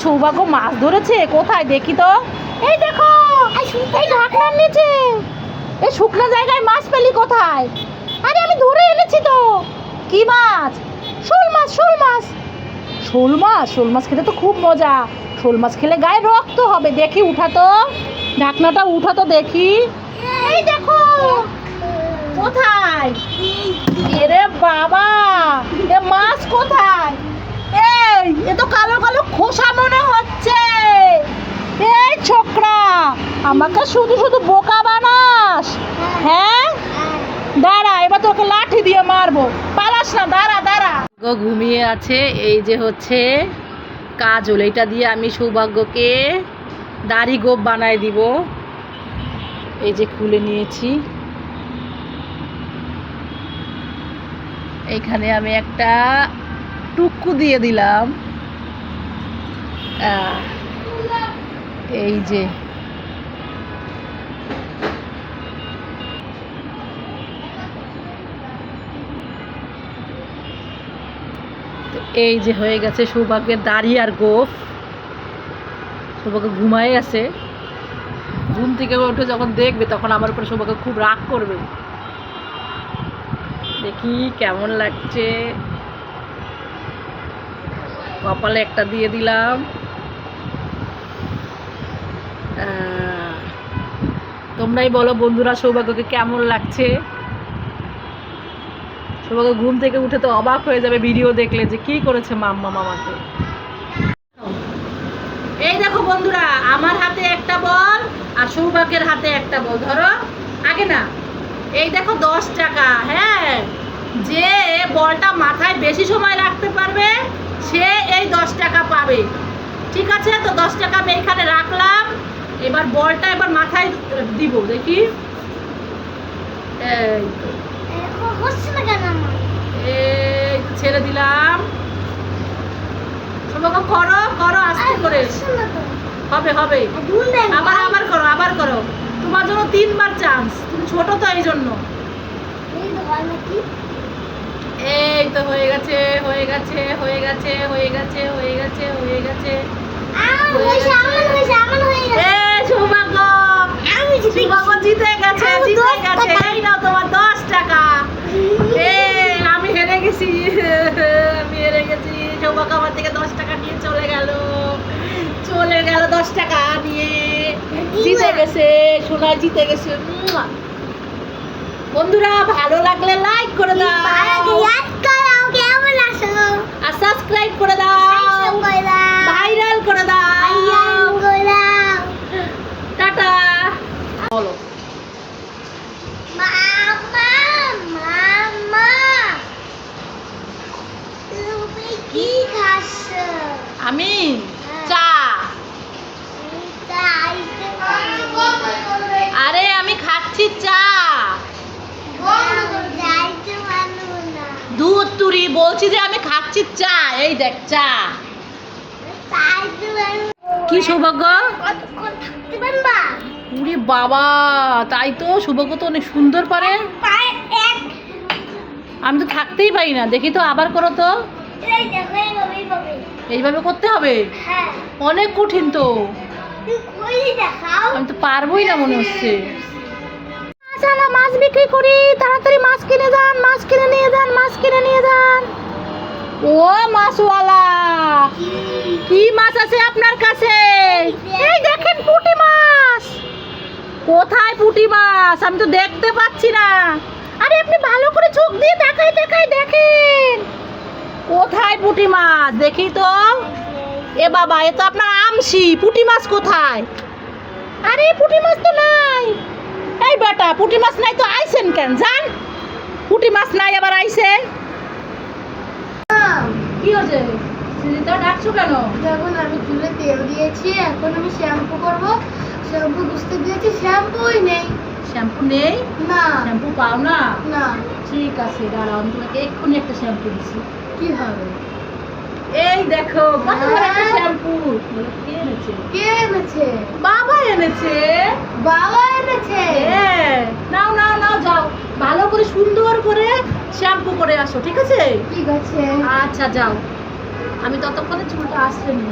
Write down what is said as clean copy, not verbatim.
সৌভাগ্য মাছ ধরেছে কোথায় দেখি তো। এই দেখো এই ঢাকনার নিচে এই শুকনো জায়গায় মাছ পেলি কোথায়? আরে আমি ধরে এনেছি তো। কি মাছ? শোল মাছ। শোল মাছ। শোল মাছ। শোল মাছ খেতে তো খুব মজা। শোল মাছ খেলে গায়ে রক্ত হবে। দেখি উঠাতো, ঢাকনাটা উঠাতো দেখি। এই দেখো কোথায়? এরে বাবা, এ মাছ কোথায়? এই এ তো কালো কালো খোসা মনে হচ্ছে। এই ছোকরা, আমাকে শুধু শুধু বোকা বানাস। হ্যাঁ দাঁড়া, এবার তোকে লাঠি দিয়ে মারবো। পালাস না, দাঁড়া দাঁড়া। ঘুমিয়ে আছে। এই যে হচ্ছে কাজল, এইটা দিয়ে আমি সৌভাগ্যকে দাড়ি গোপ বানায় দিব। এই যে খুলে নিয়েছি। এইখানে আমি একটা টুকু দিয়ে দিলাম। এই যে এই যে হয়ে গেছে সৌভাগ্যের দাড়ি আর গোফ। সৌভাগ্য ঘুমায় আছে। ঘুম থেকে উঠে যখন দেখবে তখন আমার উপরে সৌভাগ্য খুব রাগ করবে। দেখি কেমন লাগছে। কপালে একটা দিয়ে দিলাম। তোমরাই বলো বন্ধুরা সৌভাগ্যকে কেমন লাগছে। সৌভাগ্য ঘুম থেকে উঠে তো অবাক হয়ে যাবে ভিডিও দেখলে যে কি করেছে মাম্মা মামাকে। এই দেখো বন্ধুরা, আমার হাতে একটা বল আর সৌভাগ্যের হাতে একটা বল। ধরো আগে না। এই দেখো 10 টাকা। হ্যাঁ, যে বলটা মাথায় বেশি সময় রাখতে পারবে সে এই 10 টাকা পাবে। ঠিক আছে, তো 10 টাকা আমি এইখানে রাখলাম। এবার বলটা এবার মাথায় দিব দেখি। এই এই ছেড়ে দিলাম। সৌভাগ্য করো করো আস্তে করে। হবে হবে। আবার আবার করো, আবার করো। তোমার জন্য 3 বার চান্স। তুমি ছোট তো এই জন্য। এই তো হয়ে গেছে হয়ে গেছে হয়ে গেছে হয়ে গেছে হয়ে গেছে হয়ে গেছে। সৌভাগ্য সৌভাগ্য জিতে গেছে জিতে গেছে। এই নাও তোমার 10 টাকা। এই আমি হেরে গেছি, আমি হেরে গেছি। সৌভাগ্য আমার থেকে 10 টাকা নিয়ে চলে গেল। 10 টাকা নিয়ে জিতে গেছে। সোনা জিতে গেছে। বন্ধুরা ভালো লাগলে লাইক করে দাও আর সাবস্ক্রাইব করে দাও, ভাইরাল করে দাও। টাটা। বলো কি খাস? আমি চা। আরে আমি খাচ্ছি চা। দুধ তুরি বলছি যে আমি খাচ্ছি চা। এই দেখ চা। কি সৌভাগ্য? উরে বাবা, তাই তো। সৌভাগ্য তো অনেক সুন্দর পারে। আমি তো থাকতেই পারি না। দেখি তো আবার করো তো। এইভাবে করতে হবে? অনেক কঠিন তো। আমি তো পারবোই না মনে হচ্ছে। মাছ বিক্রি করি, তাড়াতাড়ি মাছ কিনে যান, মাছ কিনে নিয়ে যান, মাছ কিনে নিয়ে যান। ও মাছওয়ালা, কি মাছ আছে আপনার কাছে? এই দেখেন পুঁটি মাছ। কোথায় পুঁটি মাছ? আমি তো দেখতে পাচ্ছি না। আরে আপনি ভালো করে চোখ দিয়ে তাকাই তাকাই দেখেন। কোথায় পুঁটি মাছ? দেখি তো। এ বাবা, এ তো আপনার আমশি। পুঁটি মাছ কোথায়? আরে পুঁটি মাছ তো নাই। এই বেটা, পুঁটি মাছ নাই তো আইছেন কেন? জান পুঁটি মাছ নাই আবার আইছে। কি হয়েছে? সিরিতা ডাকছো কেন? যখন আমি চুলে তেল দিয়েছি, এখন আমি শ্যাম্পু করব। শ্যাম্পু বুঝতে দিয়েছি, শ্যাম্পুই নেই। শ্যাম্পু নেই? না। শ্যাম্পু পাও না? না। ঠিক আছে দাঁড়াও, আমি তোমাকে এক্ষুনি একটা শ্যাম্পু দিচ্ছি। কি হবে? এই দেখো কত বড় একটা শ্যাম্পু। কে এনেছে? কে এনেছে? বাবা এনেছে। বাবা এনেছে? হ্যাঁ, নাও নাও নাও, যাও ভালো করে সুন্দর করে শ্যাম্পু করে আসো। ঠিক আছে? ঠিক আছে। আচ্ছা যাও, আমি ততক্ষণে চুলটা আসছে নি।